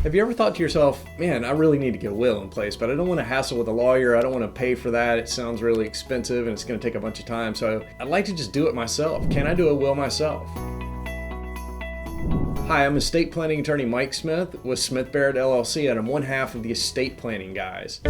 Have you ever thought to yourself, man, I really need to get a will in place, but I don't want to hassle with a lawyer. I don't want to pay for that. It sounds really expensive and it's going to take a bunch of time. So I'd like to just do it myself. Can I do a will myself? Hi, I'm estate planning attorney Mike Smith with Smith Barid LLC, and I'm one half of the estate planning guys.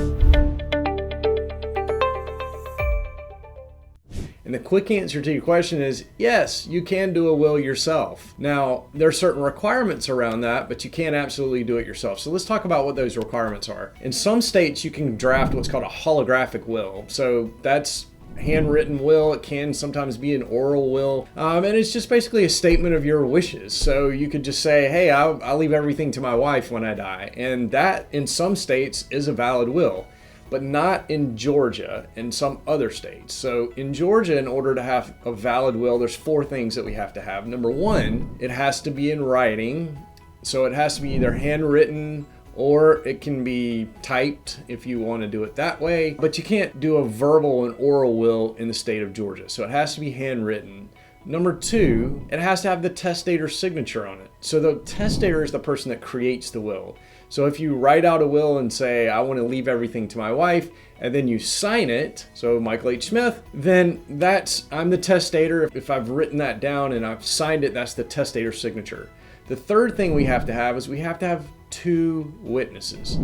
And the quick answer to your question is yes, you can do a will yourself. Now, there are certain requirements around that, but you can absolutely do it yourself. So let's talk about what those requirements are. In some states, you can draft what's called a holographic will. So that's handwritten will. It can sometimes be an oral will. And it's just basically a statement of your wishes. So you could just say, hey, I'll leave everything to my wife when I die. And that, in some states, is a valid will, but not in Georgia and some other states. So in Georgia, in order to have a valid will, there's 4 things that we have to have. Number 1, it has to be in writing. So it has to be either handwritten or it can be typed if you want to do it that way. But you can't do a verbal and oral will in the state of Georgia. So it has to be handwritten. Number 2, it has to have the testator's signature on it. So the testator is the person that creates the will. So if you write out a will and say, I want to leave everything to my wife, and then you sign it, so Michael H. Smith, then I'm the testator. If I've written that down and I've signed it, that's the testator's signature. The third thing we have to have is we have to have 2 witnesses.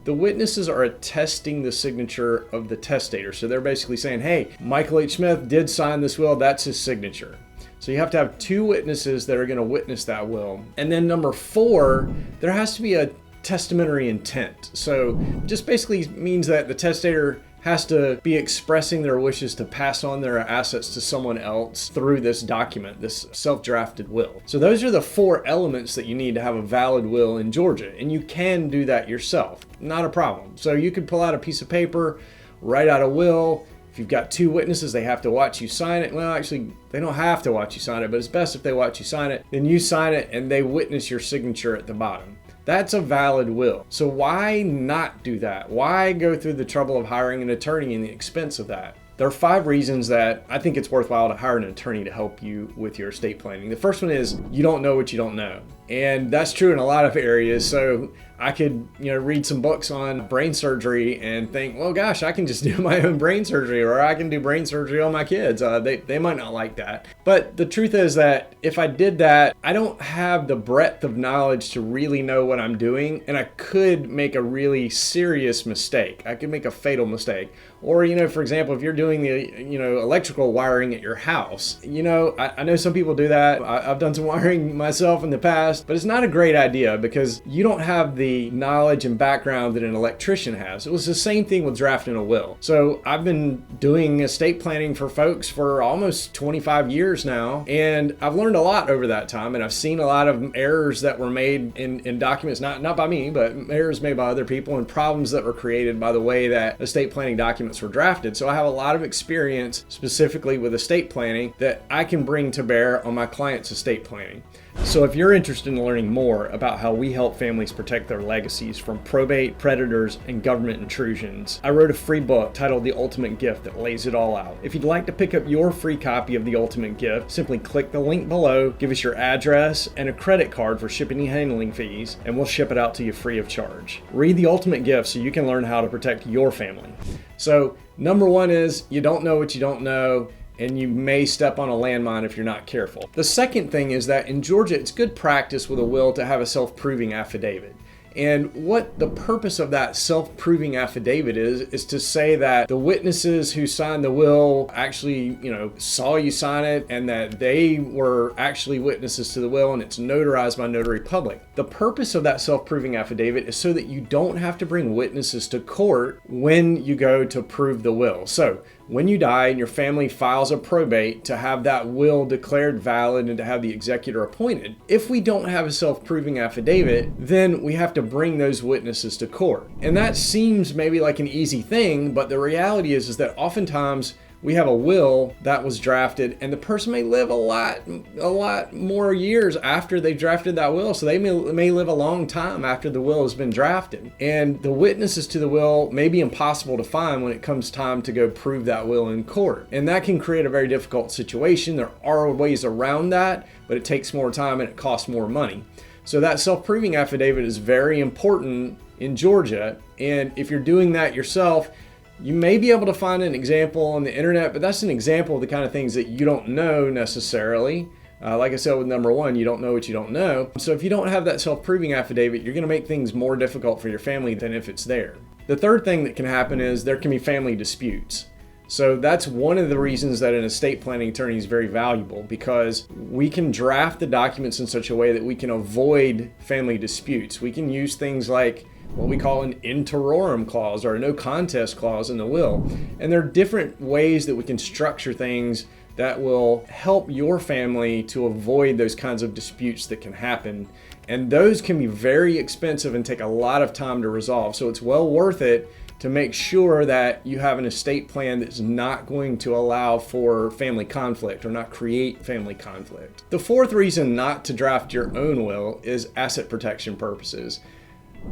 The witnesses are attesting the signature of the testator. So they're basically saying, hey, Michael H. Smith did sign this will, that's his signature. So you have to have 2 witnesses that are going to witness that will. And then number 4, there has to be a testamentary intent. So just basically means that the testator has to be expressing their wishes to pass on their assets to someone else through this document, this self-drafted will. So those are the 4 elements that you need to have a valid will in Georgia. And you can do that yourself, not a problem. So you could pull out a piece of paper, write out a will. If you've got 2 witnesses, they have to watch you sign it. Well, actually, they don't have to watch you sign it, but it's best if they watch you sign it. Then you sign it and they witness your signature at the bottom. That's a valid will. So why not do that? Why go through the trouble of hiring an attorney and the expense of that? There are 5 reasons that I think it's worthwhile to hire an attorney to help you with your estate planning. The first one is you don't know what you don't know. And that's true in a lot of areas. So I could, read some books on brain surgery and think, well, gosh, I can just do my own brain surgery, or I can do brain surgery on my kids. They might not like that. But the truth is that if I did that, I don't have the breadth of knowledge to really know what I'm doing. And I could make a really serious mistake. I could make a fatal mistake. Or, for example, if you're doing the, electrical wiring at your house, I know some people do that. I've done some wiring myself in the past, but it's not a great idea because you don't have the knowledge and background that an electrician has. It was the same thing with drafting a will. So I've been doing estate planning for folks for almost 25 years now, and I've learned a lot over that time, and I've seen a lot of errors that were made in documents, not by me, but errors made by other people, and problems that were created by the way that estate planning documents were drafted. So I have a lot of experience specifically with estate planning that I can bring to bear on my clients' estate planning. So if you're interested in learning more about how we help families protect their legacies from probate, predators, and government intrusions, I wrote a free book titled The Ultimate Gift that lays it all out. If you'd like to pick up your free copy of The Ultimate Gift, simply click the link below, give us your address and a credit card for shipping and handling fees, and we'll ship it out to you free of charge. Read The Ultimate Gift so you can learn how to protect your family. So number 1 is you don't know what you don't know, and you may step on a landmine if you're not careful. The second thing is that in Georgia, it's good practice with a will to have a self-proving affidavit. And what the purpose of that self-proving affidavit is to say that the witnesses who signed the will actually, saw you sign it and that they were actually witnesses to the will and it's notarized by notary public. The purpose of that self-proving affidavit is so that you don't have to bring witnesses to court when you go to prove the will. So when you die and your family files a probate to have that will declared valid and to have the executor appointed, if we don't have a self-proving affidavit, then we have to bring those witnesses to court. And that seems maybe like an easy thing, but the reality is that oftentimes we have a will that was drafted and the person may live a lot more years after they drafted that will. So they may live a long time after the will has been drafted. And the witnesses to the will may be impossible to find when it comes time to go prove that will in court. And that can create a very difficult situation. There are ways around that, but it takes more time and it costs more money. So that self-proving affidavit is very important in Georgia. And if you're doing that yourself, you may be able to find an example on the internet, but that's an example of the kind of things that you don't know necessarily. Like I said with number one, you don't know what you don't know. So if you don't have that self-proving affidavit, you're going to make things more difficult for your family than if it's there. The third thing that can happen is there can be family disputes. So that's one of the reasons that an estate planning attorney is very valuable, because we can draft the documents in such a way that we can avoid family disputes. We can use things like what we call an in terrorem clause or a no contest clause in the will. And there are different ways that we can structure things that will help your family to avoid those kinds of disputes that can happen. And those can be very expensive and take a lot of time to resolve. So it's well worth it to make sure that you have an estate plan that's not going to allow for family conflict or not create family conflict. The fourth reason not to draft your own will is asset protection purposes.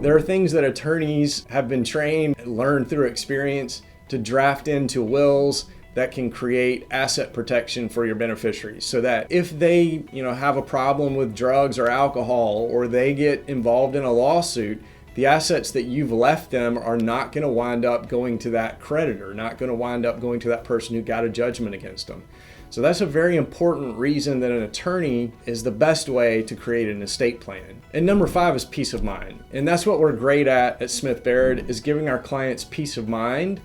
There are things that attorneys have been trained and learned through experience to draft into wills that can create asset protection for your beneficiaries, so that if they, have a problem with drugs or alcohol, or they get involved in a lawsuit, the assets that you've left them are not going to wind up going to that creditor, not going to wind up going to that person who got a judgment against them. So that's a very important reason that an attorney is the best way to create an estate plan. And number 5 is peace of mind. And that's what we're great at Smith Barid, is giving our clients peace of mind,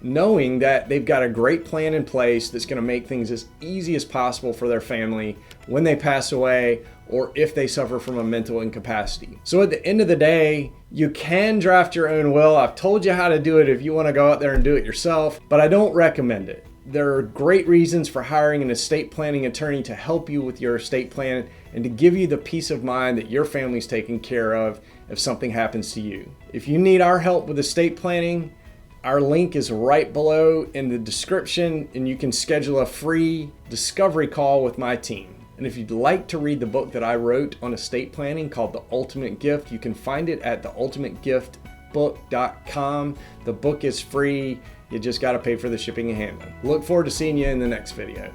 knowing that they've got a great plan in place that's going to make things as easy as possible for their family when they pass away or if they suffer from a mental incapacity. So at the end of the day, you can draft your own will. I've told you how to do it if you want to go out there and do it yourself, but I don't recommend it. There are great reasons for hiring an estate planning attorney to help you with your estate plan and to give you the peace of mind that your family's taken care of if something happens to you. If you need our help with estate planning, our link is right below in the description, and you can schedule a free discovery call with my team. And if you'd like to read the book that I wrote on estate planning called The Ultimate Gift, you can find it at theultimategiftbook.com. The book is free. You just got to pay for the shipping and handling. Look forward to seeing you in the next video.